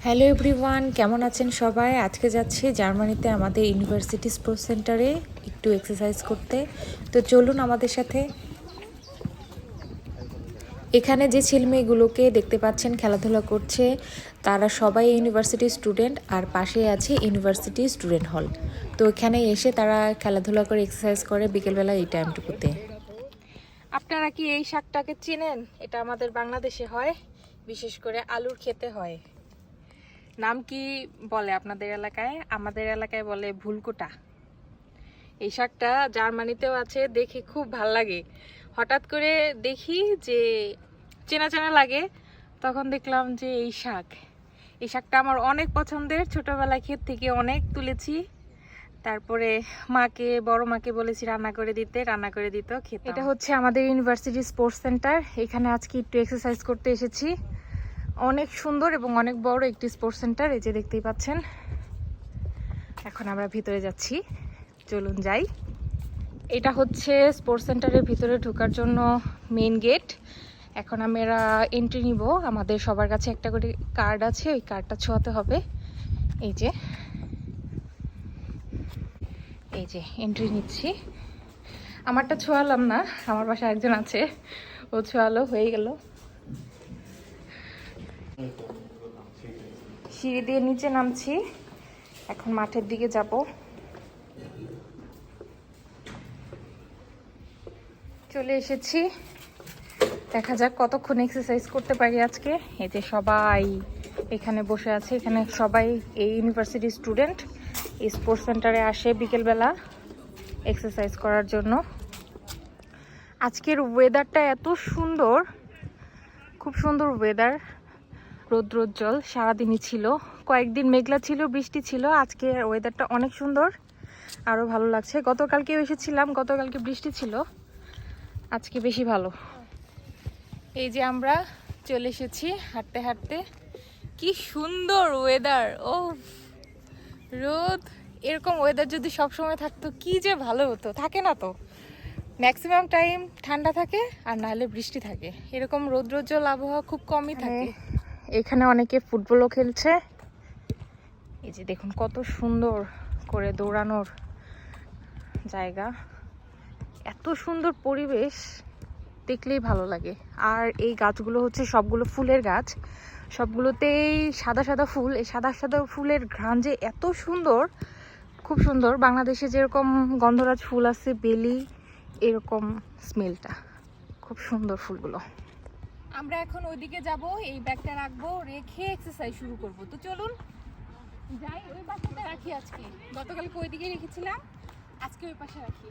Hello everyone, কেমন আছেন সবাই? আজকে যাচ্ছি জার্মানিতে আমাদের ইউনিভার্সিটি স্পোর্টস সেন্টারে একটু এক্সারসাইজ করতে। তো চলুন আমাদের সাথে। এখানে যে ছেলেমেয়েগুলোকে দেখতে পাচ্ছেন খেলাধুলা করছে, তারা সবাই ইউনিভার্সিটি স্টুডেন্ট, আর পাশে আছে ইউনিভার্সিটি স্টুডেন্ট হল। তো এখানে এসে তারা খেলাধুলা করে এক্সারসাইজ করে বিকেলবেলা এই টাইমটুকুতে। আপনারা কি এই শাকটাকে চেনেন? এটা আমাদের বাংলাদেশে হয়, বিশেষ করে আলুর খেতে হয়। নাম কি বলে আপনাদের এলাকায়? আমাদের এলাকায় বলে ভুলকোটা। এই শাকটা জার্মানিতেও আছে, দেখে খুব ভাল লাগে। হঠাৎ করে দেখি যে চেনা চেনা লাগে, তখন দেখলাম যে এই শাকটা আমার অনেক পছন্দের। ছোটবেলায় ক্ষেত থেকে অনেক তুলেছি, তারপরে বড় মাকে বলেছি রান্না করে দিত, খেতাম। এটা হচ্ছে আমাদের ইউনিভার্সিটি স্পোর্টস সেন্টার। এখানে আজকে একটু এক্সারসাইজ করতে এসেছি। অনেক সুন্দর এবং অনেক বড় একটি স্পোর্টস সেন্টার, এই যে দেখতেই পাচ্ছেন। এখন আমরা ভিতরে যাচ্ছি, চলুন যাই। এটা হচ্ছে স্পোর্টস সেন্টারের ভিতরে ঢোকার জন্য মেইন গেট। এখন আমরা এন্ট্রি নিব। আমাদের সবার কাছে একটা করে কার্ড আছে, ওই কার্ডটা ছোঁয়াতে হবে। এই যে এন্ট্রি নিচ্ছি। আমারটা ছোঁয়ালাম না, আমার বাসায় একজন আছে, ও ছোঁয়ালো, হয়ে গেল। সিঁড়ি দিয়ে নিচে নামছি, এখন মাঠের দিকে যাব। চলে এসেছি, দেখা যাক কতক্ষণ এক্সারসাইজ করতে পারি আজকে। এই যে সবাই এখানে বসে আছে, এখানে সবাই এই ইউনিভার্সিটি স্টুডেন্ট এই স্পোর্টস সেন্টারে আসে বিকেলবেলা এক্সারসাইজ করার জন্য। আজকের ওয়েদারটা এত সুন্দর, খুব সুন্দর ওয়েদার, রৌদ্রোজ্জ্বল সারাদিনই ছিল। কয়েকদিন মেঘলা ছিল, বৃষ্টি ছিল, আজকে ওয়েদারটা অনেক সুন্দর, আরও ভালো লাগছে। গতকালকেও এসেছিলাম, গতকালকে বৃষ্টি ছিল, আজকে বেশি ভালো। এই যে আমরা চলে এসেছি হাঁটতে হাঁটতে। কি সুন্দর ওয়েদার! ও রোদ, এরকম ওয়েদার যদি সব সময় থাকতো কি যে ভালো হতো। থাকে না তো, ম্যাক্সিমাম টাইম ঠান্ডা থাকে আর নাহলে বৃষ্টি থাকে, এরকম রৌদ্রোজ্জ্বল আবহাওয়া খুব কমই থাকে। এখানে অনেকে ফুটবলও খেলছে। এই যে দেখুন কত সুন্দর করে দৌড়ানোর জায়গা, এত সুন্দর পরিবেশ, দেখলেই ভালো লাগে। আর এই গাছগুলো হচ্ছে সবগুলো ফুলের গাছ, সবগুলোতেই সাদা সাদা ফুল। এই সাদা সাদা ফুলের ঘ্রাণ যে এত সুন্দর, খুব সুন্দর। বাংলাদেশে যেরকম গন্ধরাজ ফুল আছে, বেলি, এরকম স্মেলটা, খুব সুন্দর ফুলগুলো। আমরা এখন ওইদিকে যাব, এই ব্যাগটা রাখবো, রেখে এক্সারসাইজ শুরু করব। তো চলুন যাই, ওই পাশে রাখি আজকে। গতকালকে ওইদিকে রেখেছিলাম, আজকে ওই পাশে রাখি।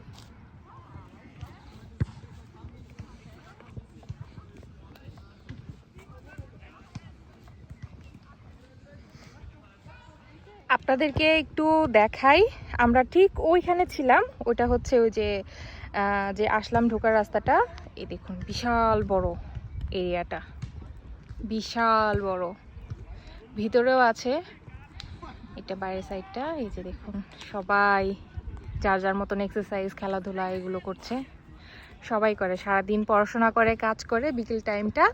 আপনাদেরকে একটু দেখাই, আমরা ঠিক ওইখানে ছিলাম। ওটা হচ্ছে ওই যে আসলাম ঢোকার রাস্তাটা। এই দেখুন বিশাল বড় এরিয়াটা, বিশাল বড়, ভিতরেও আছে। এটা বাইরের সাইডটা। এই যে দেখুন সবাই যার যার মতন এক্সারসাইজ, খেলাধুলা এগুলো করছে। সবাই করে, সারাদিন পড়াশোনা করে, কাজ করে, বিকেল টাইমটা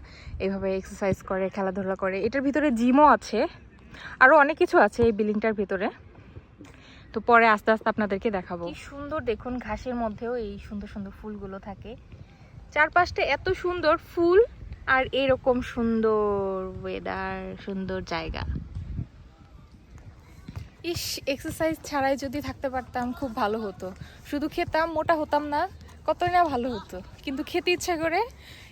এইভাবে এক্সারসাইজ করে, খেলাধুলা করে। এটার ভিতরে জিমও আছে, আরও অনেক কিছু আছে এই বিল্ডিংটার ভিতরে। তো পরে আস্তে আস্তে আপনাদেরকে দেখাবো। কি সুন্দর দেখুন, ঘাসের মধ্যেও এই সুন্দর সুন্দর ফুলগুলো থাকে। চারপাশটা এত সুন্দর ফুল, আর এরকম সুন্দর ওয়েদার, সুন্দর জায়গা। এক্সারসাইজ ছাড়াই যদি থাকতে পারতাম খুব ভালো হতো। শুধু খেতাম, মোটা হতাম না, কতই না ভালো হতো। কিন্তু খেতে ইচ্ছা করে,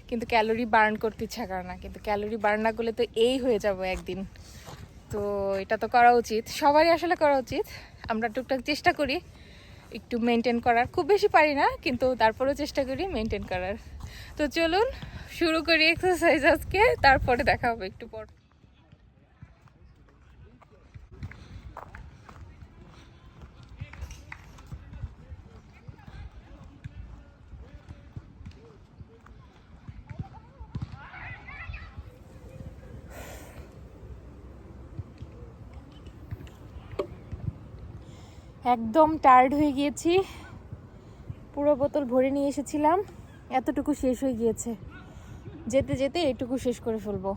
কিন্তু ক্যালোরি বার্ন করতে ইচ্ছা করে না। কিন্তু ক্যালোরি বার্ন না করলে তো এই হয়ে যাব একদিন। তো এটা তো করা উচিত, সবারই আসলে করা উচিত। আমরা টুকটাক চেষ্টা করি একটু মেনটেন করার, খুব বেশি পারি না, কিন্তু তারপরেও চেষ্টা করি মেনটেন করার। তো চলুন শুরু করি এক্সারসাইজ আজকে, তারপরে দেখা হবে একটু পর। একদম টায়ার্ড হয়ে গিয়েছি, পুরো বোতল ভরে নিয়ে এসেছিলাম, এতটুকু শেষ হয়ে গিয়েছে। যেতে যেতে এটুকু শেষ করে ফেলবো।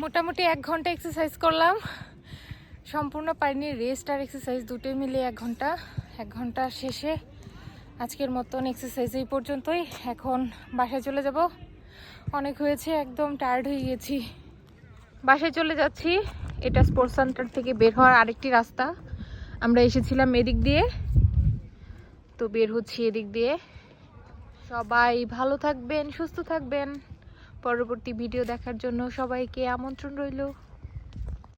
মোটামুটি 1 ঘন্টা এক্সারসাইজ করলাম, সম্পূর্ণ পারিনি। রেস্ট আর এক্সারসাইজ দুটোই মিলে 1 ঘন্টা। 1 ঘন্টা শেষে আজকের মতন এক্সারসাইজ এই পর্যন্তই। এখন বাসায় চলে যাব, অনেক হয়েছে, একদম টায়ার্ড হয়ে গেছি। বাসায় চলে যাচ্ছি। এটা স্পোর্টস সেন্টার থেকে বের হওয়ার আরেকটি রাস্তা। আমরা এসেছিলাম এদিক দিয়ে, তো বের হচ্ছি এদিক দিয়ে। সবাই ভালো থাকবেন, সুস্থ থাকবেন। পরবর্তী ভিডিও দেখার জন্য সবাইকে আমন্ত্রণ রইল।